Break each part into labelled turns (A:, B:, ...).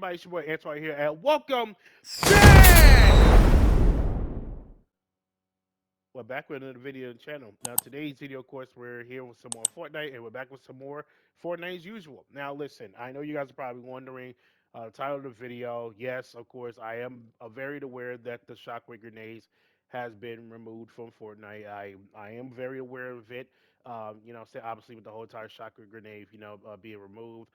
A: everybody? It's your boy Antoine here, and welcome back! We're back with another video on the channel. Now, today's video, of course, we're here with some more Fortnite, and we're back with some more Fortnite as usual. Now, listen, I know you guys are probably wondering the title of the video. Yes, of course, I am very aware that the shockwave grenades has been removed from Fortnite. I am very aware of it. Say obviously with the whole entire shockwave grenade, being removed.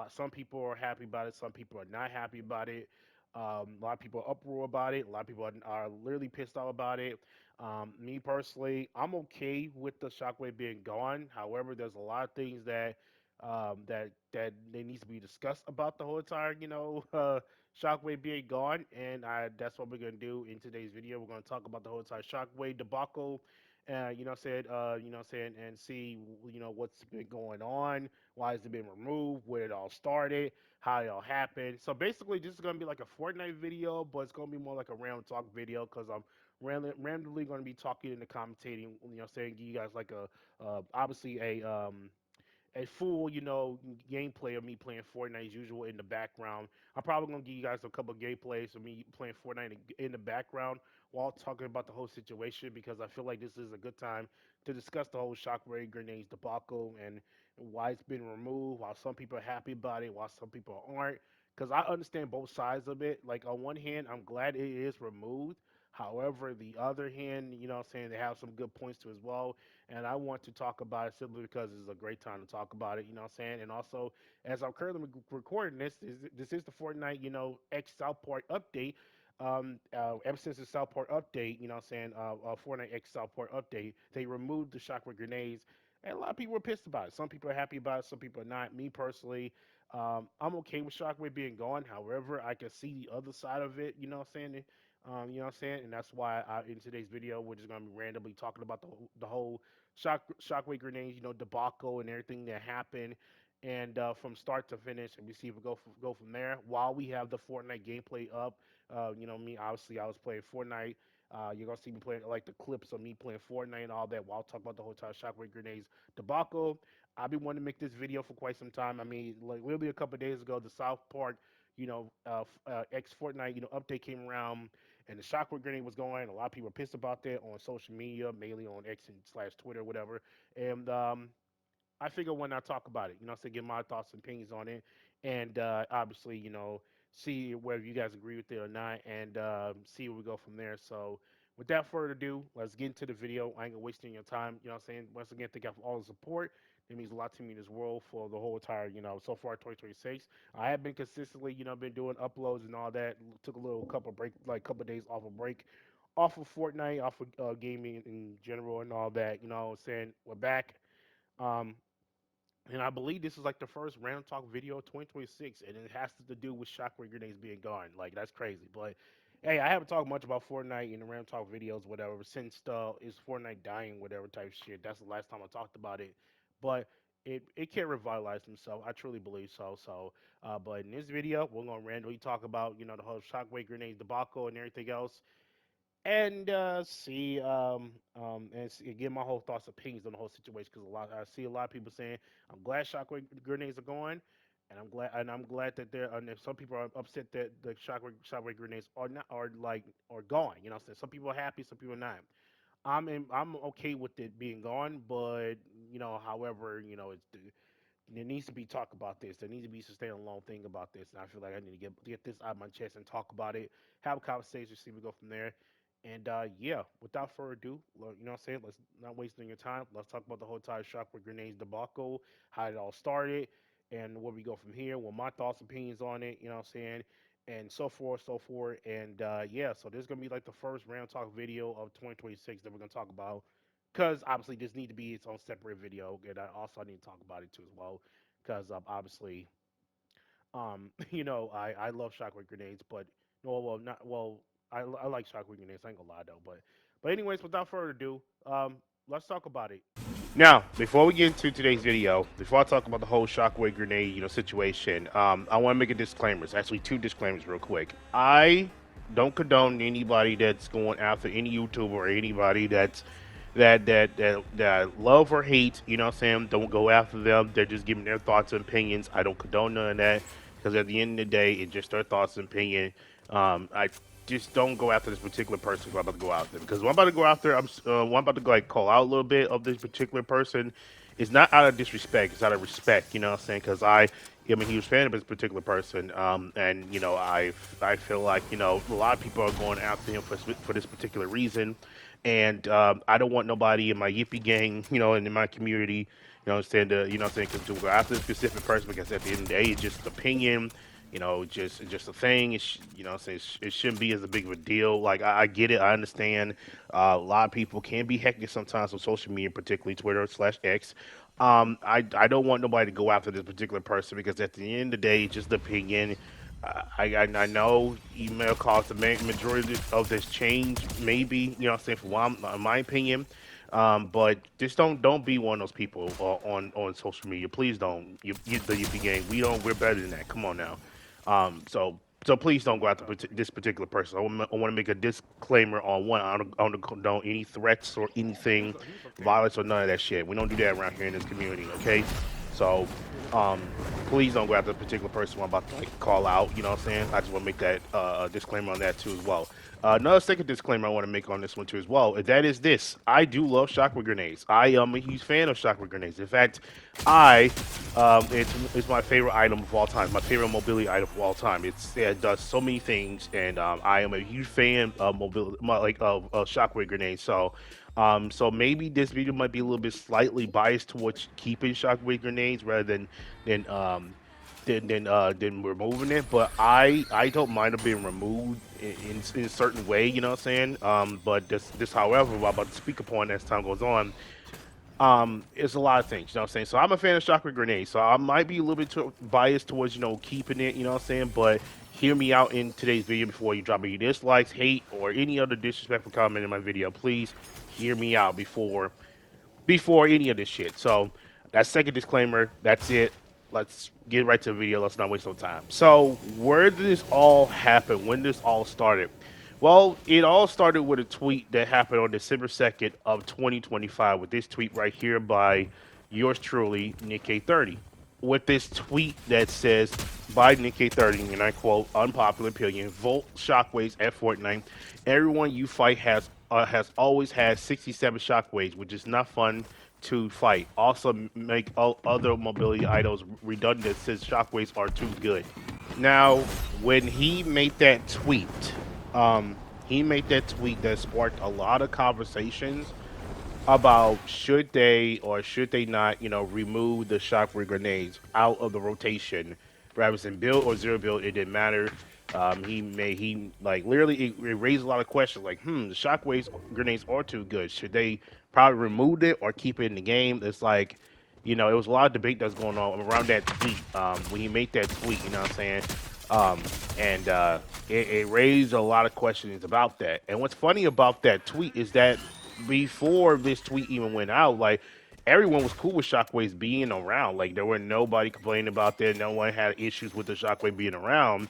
A: Some people are happy about it. Some people are not happy about it. A lot of people are uproar about it. A lot of people are literally pissed off about it. Me personally, I'm okay with the shockwave being gone. However, there's a lot of things that they needs to be discussed about the whole entire shockwave being gone, and that's what we're gonna do in today's video. We're gonna talk about the whole entire shockwave debacle. And see, what's been going on, why has it been removed, where it all started, how it all happened. So basically, this is gonna be like a Fortnite video, but it's gonna be more like a round talk video because I'm randomly going to be talking and commentating, saying you guys like obviously a full, gameplay of me playing Fortnite as usual in the background. I'm probably gonna give you guys a couple of gameplays of me playing Fortnite in the background while talking about the whole situation because I feel like this is a good time to discuss the whole shockwave grenades debacle and why it's been removed. While some people are happy about it, while some people aren't. Because I understand both sides of it. Like on one hand, I'm glad it is removed. However, the other hand, they have some good points to as well, and I want to talk about it simply because it's a great time to talk about it. And also, as I'm currently recording this is the Fortnite, X South Park update. Ever since the South Park update, Fortnite X South Park update, they removed the shockwave grenades, and a lot of people were pissed about it. Some people are happy about it, some people are not. Me personally, I'm okay with shockwave being gone. However, I can see the other side of it. And that's why in today's video we're just gonna be randomly talking about the whole shockwave grenades, debacle and everything that happened, and from start to finish, and we see if we go from there. While we have the Fortnite gameplay up, me obviously I was playing Fortnite. You're gonna see me playing like the clips of me playing Fortnite and all that while talking about the whole entire shockwave grenades debacle. I've been wanting to make this video for quite some time. I mean, like literally a couple of days ago, the South Park, X Fortnite, update came around and the shockwave grenade was going. A lot of people were pissed about that on social media, mainly on X and slash Twitter, whatever. And I figured why not talk about it, so get my thoughts and opinions on it, and obviously, see whether you guys agree with it or not, and see where we go from there. So, without further ado, let's get into the video. I ain't gonna waste any of your time. Once again, thank you for all the support. It means a lot to me in this world for the whole entire, so far 2026. I have been consistently, been doing uploads and all that. Took a little couple break, like couple days off a break, off of Fortnite, off of gaming in general and all that. Saying we're back. Um, and I believe this is like the first Random Talk video of 2026, and it has to do with shockwave grenades being gone. Like that's crazy. But hey, I haven't talked much about Fortnite in the Random Talk videos, whatever. Since is Fortnite dying, whatever type shit. That's the last time I talked about it. But it can revitalize himself. I truly believe so. But in this video, we're gonna randomly talk about the whole shockwave grenades debacle and everything else and get my whole thoughts, opinions on the whole situation because I see a lot of people saying I'm glad shockwave grenades are going, and I'm glad that and if some people are upset that the shockwave grenades are not are gone. What I'm saying some people are happy, some people are not. I'm okay with it being gone, but however, there needs to be talk about this. There needs to be a standalone thing about this, and I feel like I need to get this out of my chest and talk about it, have a conversation, see if we go from there. And yeah, without further ado, let's not waste any your time. Let's talk about the whole entire shockwave grenades debacle, how it all started, and where we go from here. What my thoughts, opinions on it, and so forth, so forth. And yeah, so this is gonna be like the first round talk video of 2026 that we're gonna talk about because obviously this need to be its own separate video, and I need to talk about it too as well, because obviously, I love shockwave grenades, but no, well, not well, I like shockwave grenades. I ain't gonna lie though, but anyways, without further ado, let's talk about it. Now, before we get into today's video, before I talk about the whole shockwave grenade, situation, I want to make a disclaimer. It's actually two disclaimers, real quick. I don't condone anybody that's going after any YouTuber or anybody that I love or hate. Don't go after them. They're just giving their thoughts and opinions. I don't condone none of that. because at the end of the day, it's just their thoughts and opinion. I just don't go after this particular person who I'm about to go after, because when I'm about to go after, when I'm about to go like call out a little bit of this particular person. It's not out of disrespect; it's out of respect. You know what I'm saying? Because I'm a huge fan of this particular person, and I feel like a lot of people are going after him for this particular reason, and I don't want nobody in my Yippee gang, and in my community, saying to saying to go after a specific person, because at the end of the day, it's just opinion. It's just a thing. It shouldn't be as a big of a deal. Like I get it, I understand. A lot of people can be hectic sometimes on social media, particularly Twitter/X. I don't want nobody to go after this particular person, because at the end of the day, it's just opinion. I know email caused the majority of this change, maybe, what I'm saying, for my opinion. But just don't be one of those people on social media. Please don't. The UP gang. We're better than that. Come on now. So please don't go after this particular person. I want to make a disclaimer on one. I don't condone any threats or
B: He's
A: anything,
B: he's okay.
A: violence or none of that shit. We don't do that around here in this community. Okay. So please don't go after a particular person I'm about to like call out. You know what I'm saying? I just want to make that disclaimer on that too as well. Another second disclaimer I want to make on this one too as well. That is this: I do love shockwave grenades. I am a huge fan of shockwave grenades. In fact, I it's my favorite item of all time. My favorite mobility item of all time. It does so many things, and I am a huge fan of mobility, like of shockwave grenades. So maybe this video might be a little bit slightly biased towards keeping shockwave grenades rather than um than removing it. But I don't mind it being removed in a certain way. You know what I'm saying? But this however, what I'm about to speak upon as time goes on, it's a lot of things. You know what I'm saying? So I'm a fan of shockwave grenades. So I might be a little bit biased towards keeping it. You know what I'm saying? But hear me out in today's video before you drop any dislikes, hate, or any other disrespectful comment in my video. Please hear me out before any of this shit. So that second disclaimer, that's it. Let's get right to the video. Let's not waste no time. So where did this all happen? When this all started? Well, it all started with a tweet that happened on December 2nd of 2025 with this tweet right here by yours truly, Nick K30. With this tweet that says, by Nick K30, and I quote, unpopular opinion, Volt shockwaves at Fortnite. Everyone you fight has always had 67 shockwaves, which is not fun to fight. Also, make all other mobility items redundant since shockwaves are too good. Now, when he made that tweet that sparked a lot of conversations about should they or should they not, remove the shockwave grenades out of the rotation, rather than build or zero build. It didn't matter. He like literally it raised a lot of questions like, the shockwaves grenades are too good. Should they probably remove it or keep it in the game? It's like, it was a lot of debate that's going on around that tweet. When he made that tweet, you know what I'm saying? Um, and it raised a lot of questions about that. And what's funny about that tweet is that before this tweet even went out, like everyone was cool with Shockwaves being around. Like there were nobody complaining about that. No one had issues with the Shockwave being around.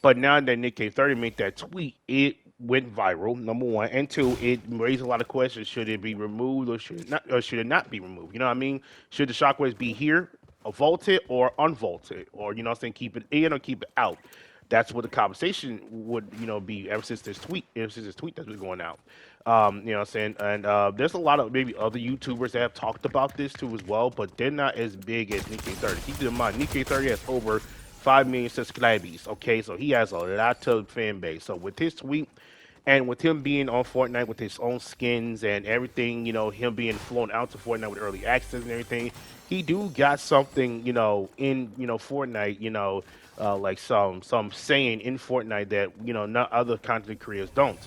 A: But now that Nick K30 made that tweet, it went viral. Number one, and two, it raised a lot of questions. Should it be removed or should it not be removed? You know what I mean? Should the Shockwaves be here, vaulted or unvaulted, or what I'm saying, keep it in or keep it out? That's what the conversation would be ever since this tweet that's been going out. You know what I'm saying? And there's a lot of maybe other YouTubers that have talked about this too as well, but they're not as big as Nick 30. Keep in mind, Nick 30 has over 5 million subscribers. Okay, so he has a lot of fan base. So with his tweet and with him being on Fortnite with his own skins and everything, him being flown out to Fortnite with early access and everything, he do got something, in Fortnite, like some saying in Fortnite that not other content creators don't,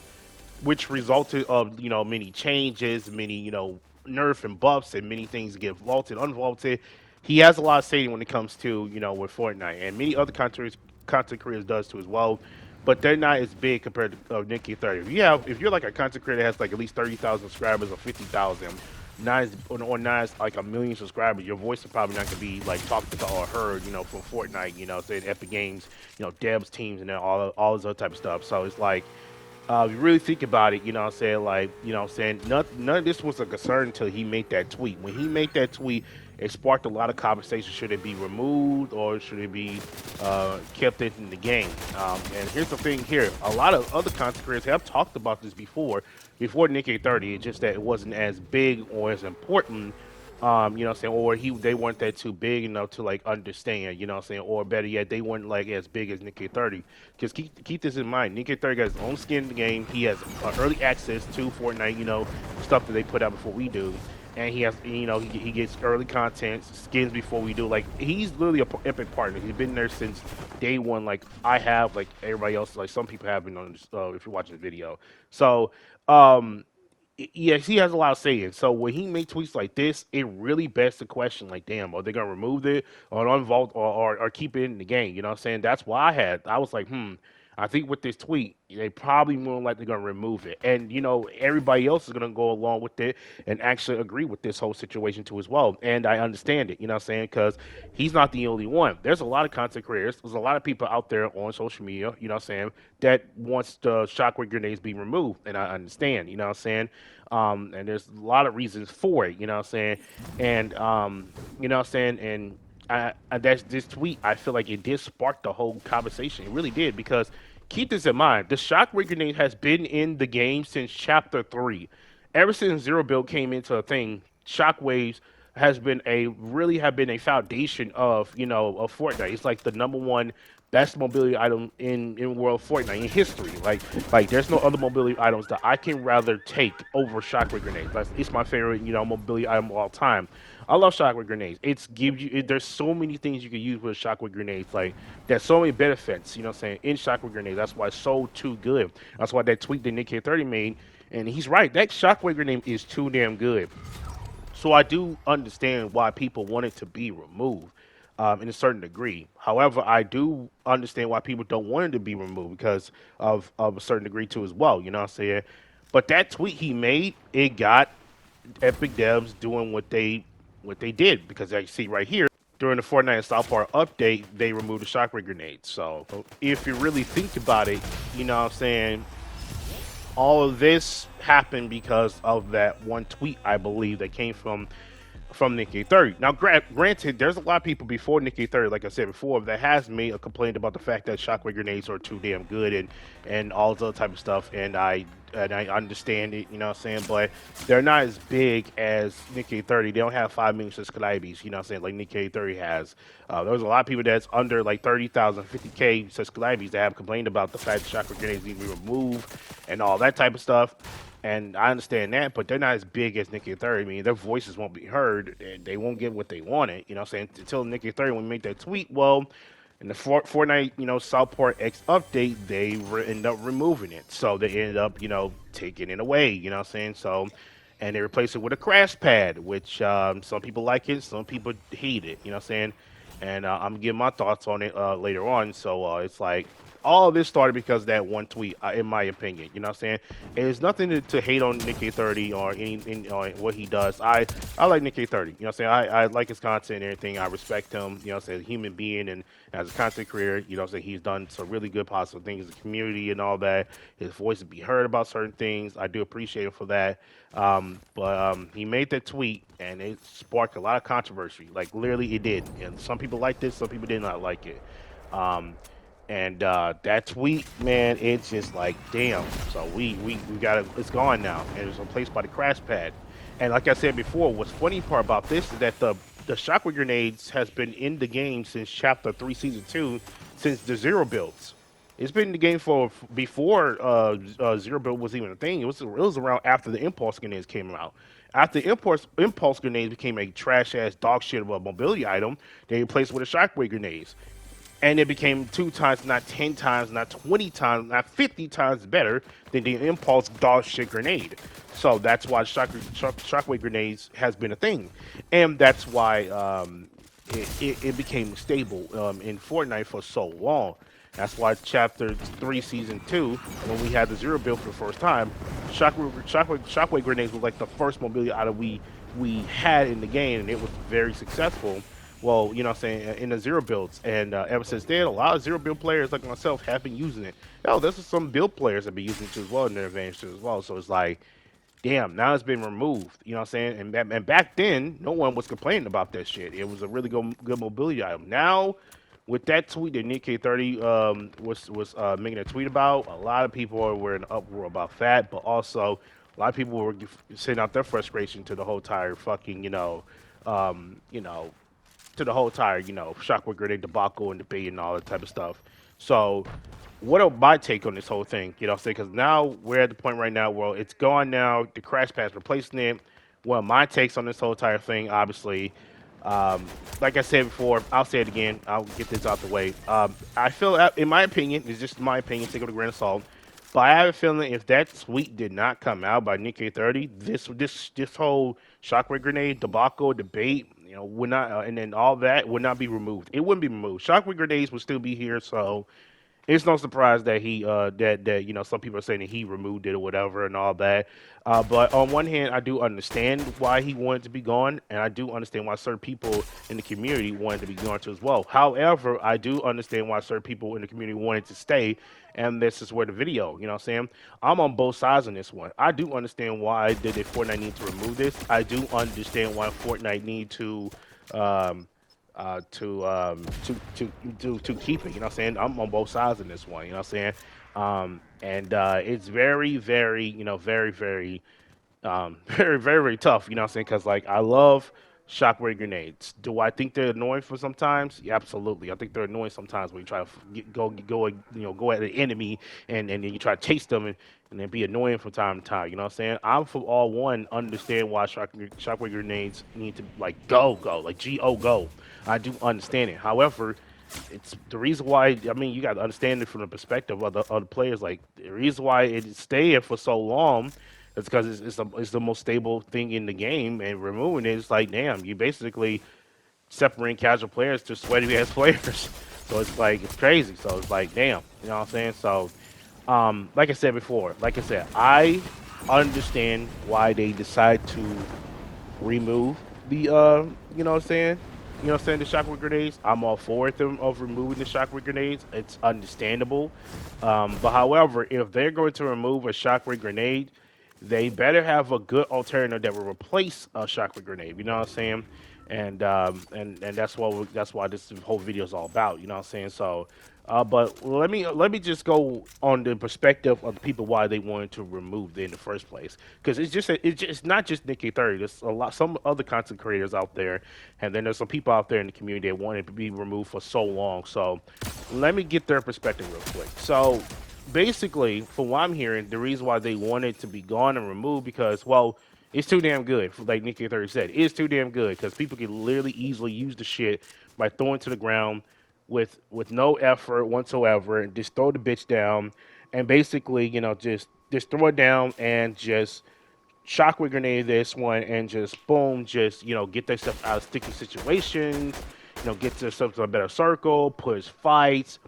A: which resulted of many changes, many nerf and buffs, and many things get vaulted, unvaulted. He has a lot of saying when it comes to with Fortnite, and many other content creators does too as well. But they're not as big compared to Nikki 30. If you're like a content creator that has like at least 30,000 subscribers or 50,000, not as like a million subscribers, your voice is probably not gonna be like talked about or heard, from Fortnite, say Epic Games, devs teams and then all this other type of stuff. So it's like if you really think about it, none of this was a concern until he made that tweet. When he made that tweet, it sparked a lot of conversation. Should it be removed or should it be kept in the game? And here's the thing here: a lot of other content creators have talked about this before Nick 30. It's just that it wasn't as big or as important. You know what I'm saying? Or they weren't that too big enough to like understand, you know what I'm saying? Or better yet, they weren't like as big as Nick 30. Because keep this in mind, Nick 30 got his own skin in the game. He has early access to Fortnite, you know, stuff that they put out before we do. And he has, you know, he gets early content, skins before we do. Like, he's literally a epic partner. He's been there since day one. Like, I have, like everybody else, like some people have been on this, if you're watching the video. So, um, yes, he has a lot of saying. So when he makes tweets like this, it really begs the question, like, damn, are they gonna remove it or unvolt or keep it in the game? You know what I'm saying? That's why I was like, I think with this tweet, they probably more likely gonna remove it. And you know, everybody else is gonna go along with it and actually agree with this whole situation too as well. And I understand it, you know what I'm saying? Because he's not the only one. There's a lot of content creators, there's a lot of people out there on social media, you know what I'm saying, that wants the shockwave grenades be removed. And I understand, you know what I'm saying? And there's a lot of reasons for it, you know what I'm saying? And you know what I'm saying? And that's this tweet. I feel like it did spark the whole conversation. It really did because keep this in mind: the shockwave grenade has been in the game since Chapter 3. Ever since Zero Build came into a thing, shockwaves has been a really have been a foundation of of Fortnite. It's like the number one best mobility item in world Fortnite in history. Like there's no other mobility items that I can rather take over shockwave grenades. It's my favorite mobility item of all time. I love shockwave grenades. It's gives you there's so many things you can use with shockwave grenades. Like there's so many benefits, you know what I'm saying, in shockwave grenades. That's why it's so too good. That's why that tweet that Nick K30 made, and he's right. That shockwave grenade is too damn good. So I do understand why people want it to be removed in a certain degree. However, I do understand why people don't want it to be removed because of a certain degree too as well. You know what I'm saying? But that tweet he made, it got Epic devs doing what they did because as you see right here during the Fortnite and South Park update, they removed the shockwave grenades. So if you really think about it, you know what I'm saying, all of this happened because of that one tweet, I believe, that came from Nikki 30. Now, granted, there's a lot of people before Nikki 30, like I said before, that has made a complaint about the fact that shockwave grenades are too damn good and all this other type of stuff. And I understand it, you know what I'm saying, but they're not as big as Nikki 30. They don't have 5 million subscribers, you know what I'm saying, like Nikki 30 has. There's a lot of people that's under like 30,000, 50K subscribers that have complained about the fact that shockwave grenades need to be removed and all that type of stuff. And I understand that, but they're not as big as Nikki 30. I mean, their voices won't be heard, and they won't get what they wanted. You know what I'm saying? Until Nikki 30, when we make that tweet, well, in the Fortnite, South Park X update, they end up removing it. So they ended up, taking it away. You know what I'm saying? So, and they replaced it with a crash pad, which some people like it, some people hate it. You know what I'm saying? And I'm gonna give my thoughts on it later on. So it's like all of this started because of that one tweet, in my opinion. You know what I'm saying? There's nothing to hate on Nick K30 or or what he does. I like Nick K30. You know what I'm saying? I like his content and everything. I respect him, you know what I'm saying, as a human being and as a content creator. You know what I'm saying? He's done some really good positive things in the community and all that. His voice to be heard about certain things. I do appreciate him for that. But he made that tweet and it sparked a lot of controversy. Like literally it did. And some people liked it, some people did not like it. Um, and that tweet, man, it's just like, damn. So we got it. It's gone now, and it's replaced by the crash pad. And like I said before, what's funny part about this is that the shockwave grenades has been in the game since Chapter 3, Season 2, since the Zero builds. It's been in the game for before Zero build was even a thing. It was around after the Impulse grenades came out. After Impulse grenades became a trash ass dog shit of a mobility item, they replaced it with a shockwave grenades and it became 2 times, not 10 times, not 20 times, not 50 times better than the Impulse dog shit grenade. So that's why shockwave grenades has been a thing, and that's why it became stable in Fortnite for so long. That's why Chapter 3, Season 2, when we had the Zero build for the first time, shockwave grenades was like the first mobility item we had in the game, and it was very successful. Well, you know what I'm saying, in the Zero builds. And ever since then, a lot of Zero build players like myself have been using it. Hell, there's some build players that have been using it as well in their advantage as well. So it's like, damn, now it's been removed. You know what I'm saying? And back then, no one was complaining about that shit. It was a really good mobility item. Now, with that tweet that Nick K30 was making a tweet about, a lot of people were in uproar about that, but also a lot of people were sending out their frustration to the whole entire fucking you know to the whole entire shockwave grenade debacle and debate and all that type of stuff. So what are my take on this whole thing? You know what I'm saying? Because now we're at the point right now where it's gone now. The crash pad's replacing it. One of my takes on this whole entire thing, obviously, um, like I said before, I'll say it again. I'll get this out the way. I feel, in my opinion, it's just my opinion, take it with a grain of salt. But I have a feeling if that tweet did not come out by Nick K30, this whole shockwave grenade debacle debate, would not, and then all that would not be removed. It wouldn't be removed. Shockwave grenades would still be here, so it's no surprise that he that some people are saying that he removed it or whatever and all that. But on one hand, I do understand why he wanted to be gone, and I do understand why certain people in the community wanted to be gone too as well. However, I do understand why certain people in the community wanted to stay, and this is where the video. You know what I'm saying? I'm on both sides on this one. I do understand why did Fortnite need to remove this. I do understand why Fortnite need to. Um, to keep it. You know what I'm saying? I'm on both sides in this one. You know what I'm saying? And it's very, very, very, very very, very, very tough. You know what I'm saying? Because like I love shockwave grenades. Do I think they're annoying for sometimes? Yeah, absolutely. I think they're annoying sometimes when you try to go at the enemy and then you try to chase them and then be annoying from time to time. You know what I'm saying? I'm for all one understand why shockwave grenades need to like go like go. I do understand it. However, it's the reason why. I mean, you got to understand it from the perspective of the other players. Like the reason why it stayed for so long is because it's the most stable thing in the game, and removing it is like, damn, you basically separating casual players to sweaty ass players. So it's like it's crazy. So it's like, damn, you know what I'm saying? So, like I said before, like I said, I understand why they decide to remove the you know what I'm saying? You know what I'm saying, the shockwave grenades. I'm all for it them of removing the shockwave grenades. It's understandable. But however, if they're going to remove a shockwave grenade, they better have a good alternative that will replace a shockwave grenade. You know what I'm saying? And that's why this whole video is all about. You know what I'm saying? So, but let me just go on the perspective of the people why they wanted to remove it in the first place. Because it's not just Nicky 30. There's a lot some other content creators out there, and then there's some people out there in the community that wanted to be removed for so long. So, let me get their perspective real quick. So, basically, from what I'm hearing, the reason why they wanted to be gone and removed because, well, it's too damn good. Like Nicky 30 said, it's too damn good because people can literally easily use the shit by throwing it to the ground with no effort whatsoever and just throw the bitch down and basically, just throw it down and just shockwave grenade this one and just boom, just get themselves out of sticky situations, get themselves to a better circle, push fights,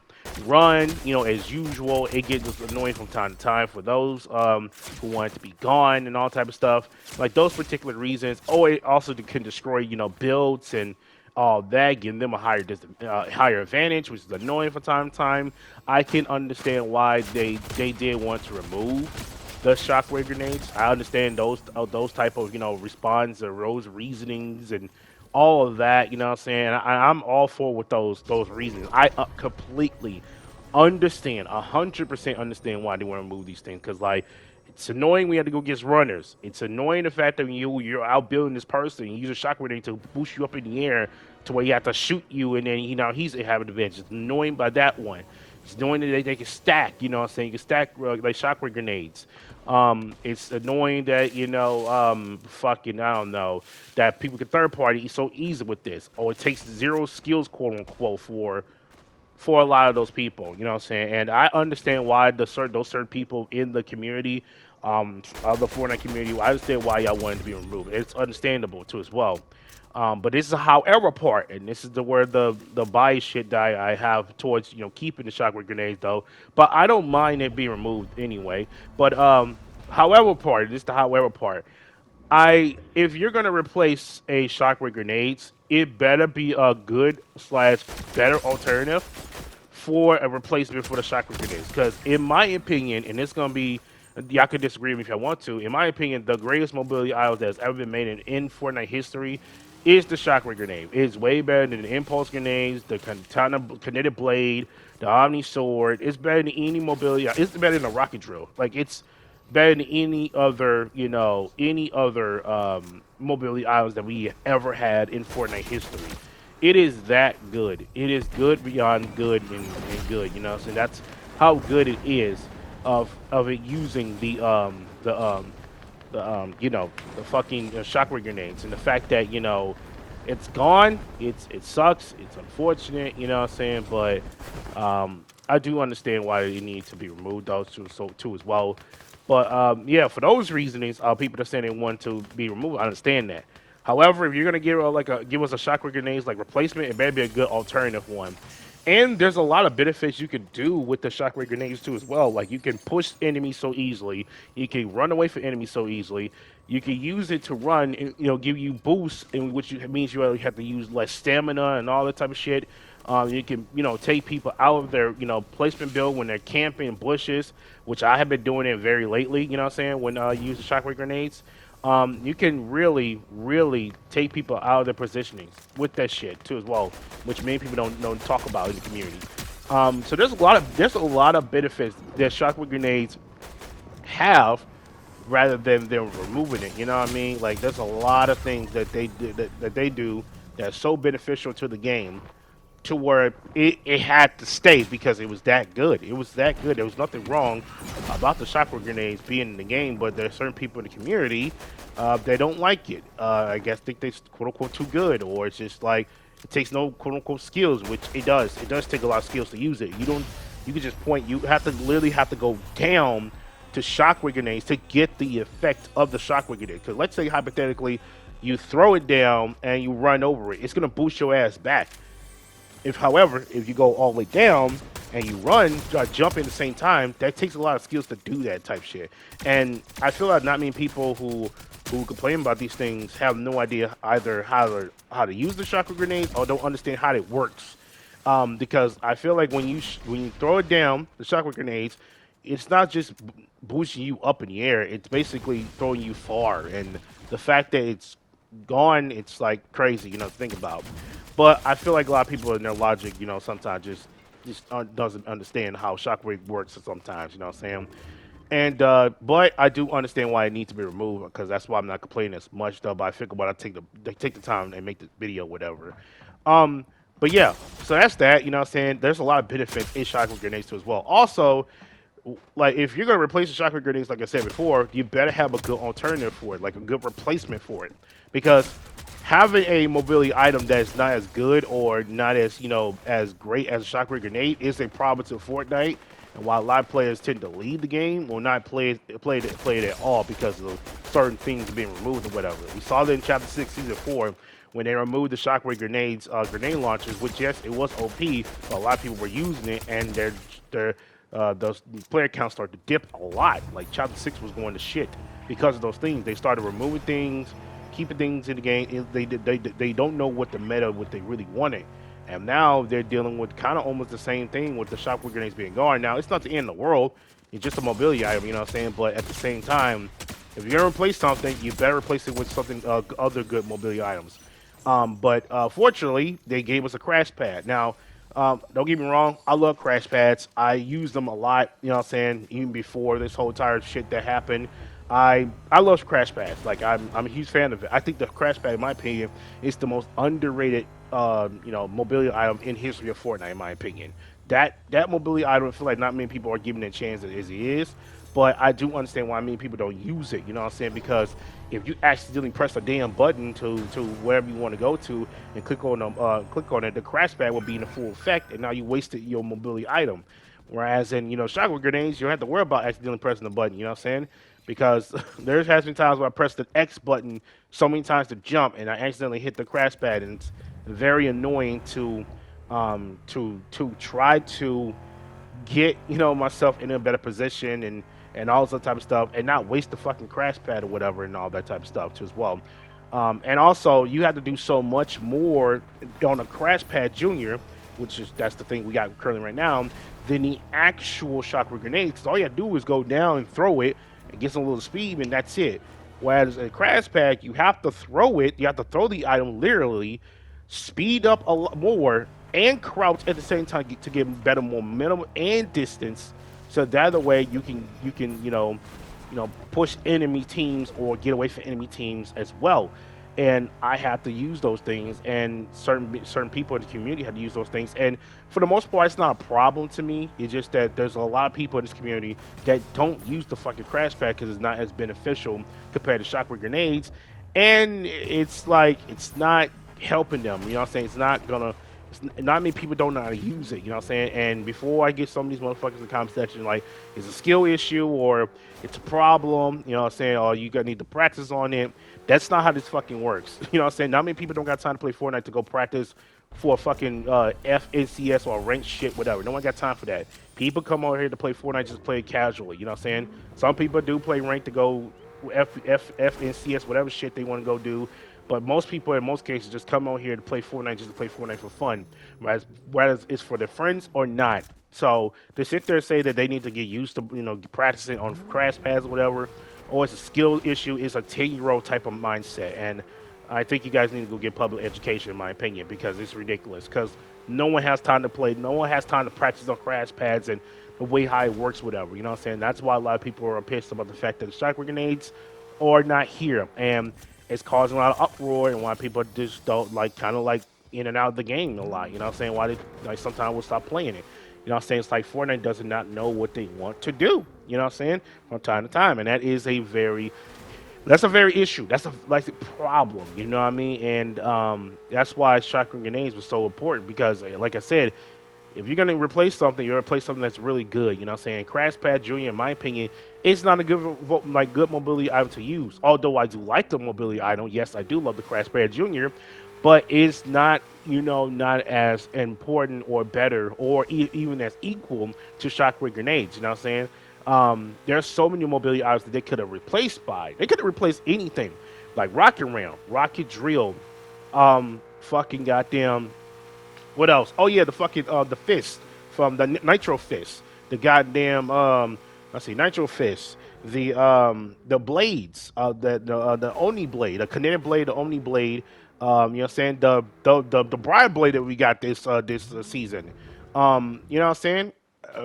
A: run, as usual. It gets annoying from time to time for those who want it to be gone and all type of stuff. Like those particular reasons. Oh, it also can destroy, builds and all that, giving them a higher advantage, which is annoying from time to time. I can understand why they did want to remove the shockwave grenades. I understand those type of response or those reasonings and all of that. You know what I'm saying? I'm all for with those reasons. I completely understand, 100% understand why they want to move these things. Because like, it's annoying we had to go against runners. It's annoying the fact that you're outbuilding this person, you use a shock grenade to boost you up in the air to where you have to shoot you, and then he's having advantage. It's annoying by that one. It's annoying that they can stack. You know what I'm saying? You can stack like shockwave grenades. It's annoying that fucking I don't know that people can third party so easy with this, or it takes zero skills, quote unquote, for a lot of those people. You know what I'm saying? And I understand why those certain people in the community, of the Fortnite community, I understand why y'all wanted to be removed. It's understandable too as well. But this is a however part, and this is where the bias shit that I have towards keeping the shockwave grenades though. But I don't mind it being removed anyway. But however part, this is the however part. If you're gonna replace a shockwave grenades, it better be a good slash better alternative for a replacement for the shockwave grenades. Because in my opinion, and it's gonna be y'all could disagree with me if you want to. In my opinion, the greatest mobility item that's ever been made in Fortnite history is the shockwave grenade. It's way better than the impulse grenades, the katana kinetic blade, the omni sword. It's better than any mobility. It's better than the rocket drill. Like it's better than any other, any other mobility items that we ever had in Fortnite history. It is that good. It is good beyond good and good. So that's how good it is of it using the fucking shockwave grenades and the fact that it's gone. It sucks. It's unfortunate. You know what I'm saying? But I do understand why it needs to be removed those too, so too as well. But yeah, for those reasonings, people that saying they want to be removed, I understand that. However, if you're gonna give us a shockwave grenades like replacement, it better be a good alternative one. And there's a lot of benefits you can do with the shockwave grenades too as well. Like you can push enemies so easily, you can run away from enemies so easily. You can use it to run, and, give you boosts, in which means you have to use less stamina and all that type of shit. You can, take people out of their, placement build when they're camping in bushes, which I have been doing it very lately. You know what I'm saying? When you use the shockwave grenades, you can really, really take people out of their positionings with that shit too as well, which many people don't talk about in the community. So there's a lot of benefits that shockwave grenades have rather than them removing it. You know what I mean? Like there's a lot of things that they do that's so beneficial to the game to where it had to stay because it was that good. It was that good. There was nothing wrong about the shockwave grenades being in the game, but there are certain people in the community they don't like it. I guess think they quote unquote too good, or it's just like it takes no quote unquote skills, which it does. It does take a lot of skills to use it. You don't. You can just point. You have to literally have to go down to shockwave grenades to get the effect of the shockwave grenade. Because let's say hypothetically, you throw it down and you run over it, it's gonna boost your ass back. However, if you go all the way down and you run, jump in the same time, that takes a lot of skills to do that type shit. And I feel like not many people who complain about these things have no idea either how to use the shockwave grenades or don't understand how it works. Because I feel like when you throw it down, the shockwave grenades, it's not just boosting you up in the air; it's basically throwing you far. And the fact that it's gone, it's like crazy, to think about. But I feel like a lot of people in their logic, sometimes just doesn't understand how shockwave works sometimes. You know what I'm saying? And but I do understand why it needs to be removed because that's why I'm not complaining as much though. But I figure about I take the time and make the video whatever. Um, but yeah, so that's that. You know what I'm saying? There's a lot of benefits in shockwave grenades too as well. Also, like if you're gonna replace the shotgun grenades, like I said before, you better have a good alternative for it, like a good replacement for it, because having a mobility item that's not as good or not as as great as a shotgun grenade is a problem to Fortnite. And while a lot of players tend to leave the game or not play it at all because of certain things being removed or whatever, we saw that in Chapter 6, Season 4 when they removed the shockwave grenades, grenade launchers, which yes, it was OP, but a lot of people were using it, and those player counts started to dip a lot. Like Chapter 6 was going to shit because of those things. They started removing things, keeping things in the game. They don't know what the meta, what they really wanted. And now they're dealing with kind of almost the same thing with the shockwave grenades being gone. Now, it's not the end of the world. It's just a mobility item, you know what I'm saying? But at the same time, if you're going to replace something, you better replace it with something, other good mobility items. But fortunately, they gave us a crash pad. Now, don't get me wrong, I love crash pads. I use them a lot, you know what I'm saying, even before this whole entire shit that happened. I love crash pads. Like I'm a huge fan of it. I think the crash pad, in my opinion, is the most underrated mobility item in history of Fortnite, in my opinion. That mobility item, I feel like not many people are giving it a chance as it is. But I do understand why many people don't use it, you know what I'm saying? Because if you accidentally press a damn button to wherever you want to go to and click on it, the crash pad will be in the full effect, and now you wasted your mobility item. Whereas in shotgun grenades, you don't have to worry about accidentally pressing the button. You know what I'm saying? Because there has been times where I pressed the X button so many times to jump, and I accidentally hit the crash pad, and it's very annoying to try to get myself in a better position and all that type of stuff, and not waste the fucking crash pad or whatever and all that type of stuff too as well. And also, you have to do so much more on a crash pad junior which is that's the thing we got currently right now, than the actual shockwave grenade. Because all you have to do is go down and throw it and get some little speed, and that's it. Whereas a crash pad, you have to throw it. You have to throw the item literally, speed up a lot more, and crouch at the same time to get better momentum and distance. So that way you can push enemy teams or get away from enemy teams as well. And I have to use those things, and certain people in the community have to use those things. And for the most part, it's not a problem to me. It's just that there's a lot of people in this community that don't use the fucking crash pad because it's not as beneficial compared to shockwave grenades, and it's like it's not helping them. You know what I'm saying? It's not gonna. Not many people don't know how to use it. You know what I'm saying? And before I get some of these motherfuckers in the comment section, like, it's a skill issue or it's a problem. You know what I'm saying? Or you gonna need to practice on it. That's not how this fucking works. You know what I'm saying? Not many people don't got time to play Fortnite to go practice for fucking FNCS or ranked shit, whatever. No one got time for that. People come over here to play Fortnite, just play it casually. You know what I'm saying? Some people do play ranked to go FNCS, whatever shit they want to go do. But most people, in most cases, just come out here to play Fortnite just to play Fortnite for fun, whether it's for their friends or not. So to sit there and say that they need to get used to, practicing on crash pads or whatever, or it's a skill issue, it's a 10-year-old type of mindset. And I think you guys need to go get public education, in my opinion, because it's ridiculous. Because no one has time to play, no one has time to practice on crash pads and the way how it works, whatever. You know what I'm saying? That's why a lot of people are pissed about the fact that the shockwave grenades are not here. And it's causing a lot of uproar, and why people just don't kind of in and out of the game a lot. You know what I'm saying? Why they sometimes will stop playing it. You know what I'm saying? It's like Fortnite does not know what they want to do. You know what I'm saying? From time to time, and that's a very issue. That's a problem. You know what I mean? And that's why shotgun grenades was so important, because, like I said, if you're gonna replace something, you're gonna replace something that's really good. You know what I'm saying? Crash Pad Junior, in my opinion, it's not a good mobility item to use. Although I do like the mobility item. Yes, I do love the Crash Pad Junior, but it's not, not as important or better or even as equal to shockwave grenades. You know what I'm saying? There's so many mobility items that they could have replaced by. They could have replaced anything, like rocket round, rocket drill, fucking goddamn. What else? Oh yeah, the fucking the fist from the Nitro Fist. The goddamn let's see, Nitro Fist. The blades, the Oni blade, the kinetic blade, the Oni blade. You know what I'm saying? The Briar blade that we got this season. You know what I'm saying?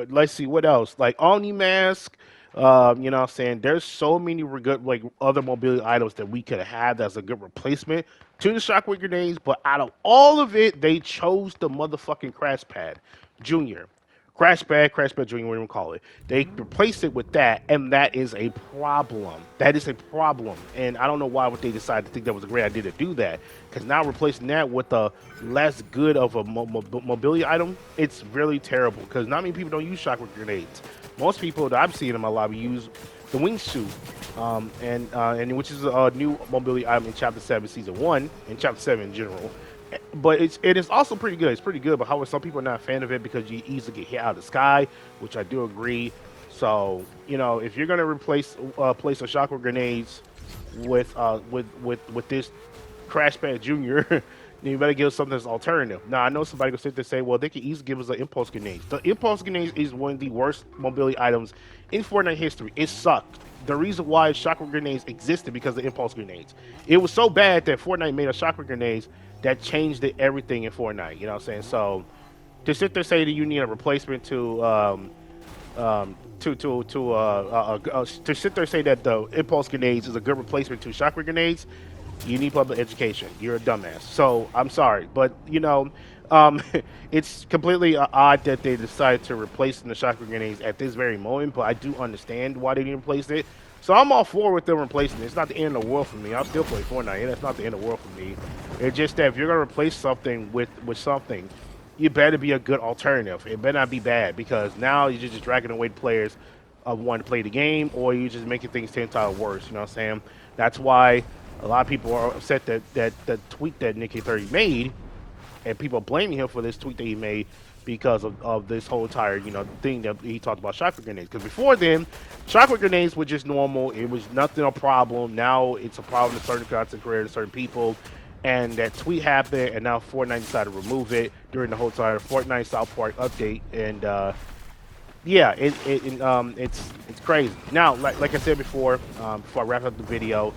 A: Let's see what else. Like Oni mask. You know what I'm saying? There's so many good other mobility items that we could have as a good replacement to the shockwave grenades, but out of all of it, they chose the motherfucking Crash Pad Junior. Crash Pad Junior, whatever you call it. They replaced it with that, and that is a problem. That is a problem. And I don't know why would they decide to think that was a great idea to do that. Because now replacing that with a less good of a mobility item, it's really terrible. Because not many people don't use shockwave grenades. Most people that I've seen in my lobby use the wingsuit, and which is a new mobility item in Chapter 7, Season 1, and Chapter 7 in general. But it is also pretty good. It's pretty good, but however, some people are not a fan of it because you easily get hit out of the sky, which I do agree. So, if you're gonna replace place a shockwave grenades with this Crash Pad Junior, then you better give us something that's alternative. Now, I know somebody will sit there and say, well, they can easily give us an impulse grenade. The impulse grenade is one of the worst mobility items in Fortnite history. It sucked. The reason why shockwave grenades existed because of impulse grenades. It was so bad that Fortnite made a shockwave grenades that changed everything in Fortnite. You know what I'm saying? So to sit there and say that you need a replacement to sit there and say that the impulse grenades is a good replacement to shockwave grenades, you need public education. You're a dumbass. So I'm sorry, but it's completely odd that they decided to replace the shockwave grenades at this very moment. But I do understand why they didn't replace it. So I'm all for with them replacing it. It's not the end of the world for me. I'll still play Fortnite, and it's not the end of the world for me. It's just that if you're gonna replace something with something, you better be a good alternative. It better not be bad, because now you're just dragging away the players of wanting to play the game, or you're just making things 10 times worse. You know what I'm saying? That's why a lot of people are upset that the tweet that Nicky 30 made, and people are blaming him for this tweet that he made because of this whole entire thing that he talked about shockwave grenades. Because before then, shockwave grenades were just normal. It was nothing a problem. Now it's a problem to certain content creators, certain people. and that tweet happened, and now Fortnite decided to remove it during the whole time Fortnite South Park update, and yeah, it's crazy. Now, like I said before I wrap up the video,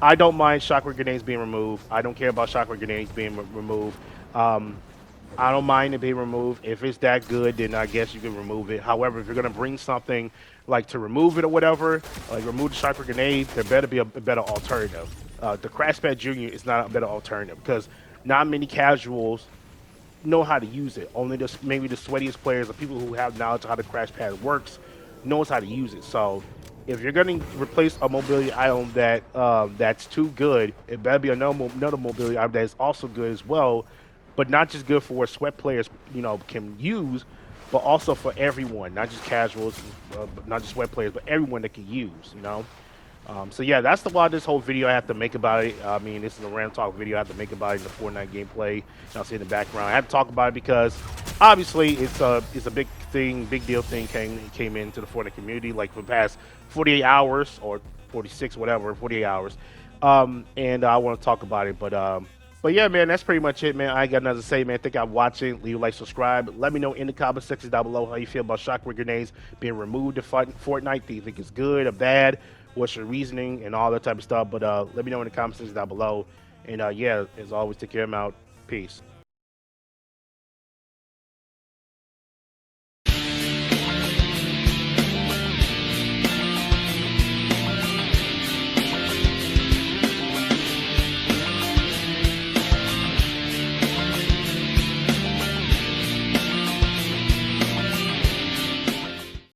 A: I don't mind shockwave grenades being removed. I don't care about shockwave grenades being removed. Um, I don't mind it being removed. If it's that good, then I guess you can remove it. However, if you're gonna bring something like to remove it or whatever, like remove the shotgun grenade, there better be a better alternative. The Crash Pad Junior is not a better alternative because not many casuals know how to use it. Only maybe the sweatiest players or people who have knowledge of how the Crash Pad works knows how to use it. So if you're going to replace a mobility item that's too good, it better be another mobility item that is also good as well, but not just good for what sweat players can use, but also for everyone, not just casuals, not just sweat players, but everyone that can use. So yeah, that's the why this whole video I have to make about it. I mean, this is a random talk video I have to make about it in the Fortnite gameplay. I'll see in the background. I have to talk about it because obviously it's a big thing, big deal thing came into the Fortnite community like for the past 48 hours or 46, whatever, 48 hours. And I want to talk about it, but yeah, man, that's pretty much it, man. I ain't got nothing to say, man. Thank you for watching. Leave a like, subscribe. Let me know in the comment section down below how you feel about shockwave grenades being removed in Fortnite. Do you think it's good or bad? What's your reasoning and all that type of stuff? But let me know in the comment section down below. And yeah, as always, take care of them out. Peace.